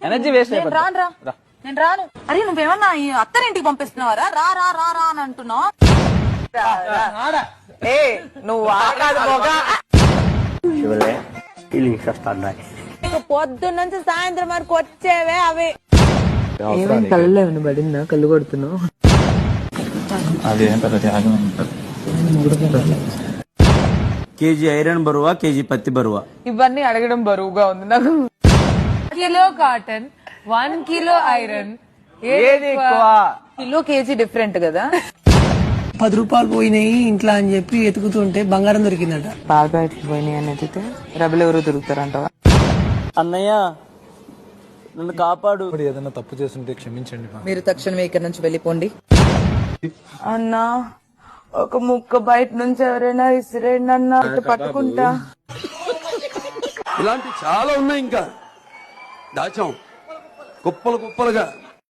Energy waste నేను రాను రా, నేను రాను. అరే నువ్వేమన్నా ఈ అత్తరింటికి పంపిస్తున్నావారా? రా రా రా రా అని అంటున్నావు. ఏ నువ్వు పొద్దున్న నుంచి సాయంత్రం వరకు వచ్చేవే అవి. కళ్ళు ఏమైనా పడిందా? కళ్ళు కొడుతున్నావు. కేజీ ఐరన్ బరువా, కేజీ పత్తి బరువా? ఇవన్నీ అడగడం బరువుగా ఉంది నాకు. కిలో కాటన్, 1 కిలో ఐరన్, ఏది ఎక్కువ? కిలో కేజీ డిఫరెంట్ కదా. 10 రూపాయలు పోయినాయి ఇంట్లో అని చెప్పి ఎతుకుతుంటే బంగారం దొరికిందట. బాగా ఇట్లా పోయినాయి అని ఎత్తితే రెబలు ఎవరు దొరుకుతారంట. అన్నయ్య నన్ను కాపాడు. ఏదైనా తప్పు చేస్తుంటే క్షమించండి. మీరు తక్షణమే ఇక్కడ నుంచి వెళ్ళిపోండి. అన్నా ఒక ముక్క బయట నుంచి ఎవరైనా ఇసిరేండి అన్నా, పట్టుకుంటా. ఇలాంటి చాలా ఉన్నాయి, ఇంకా దాచాం కుప్పలు కుప్పలుగా.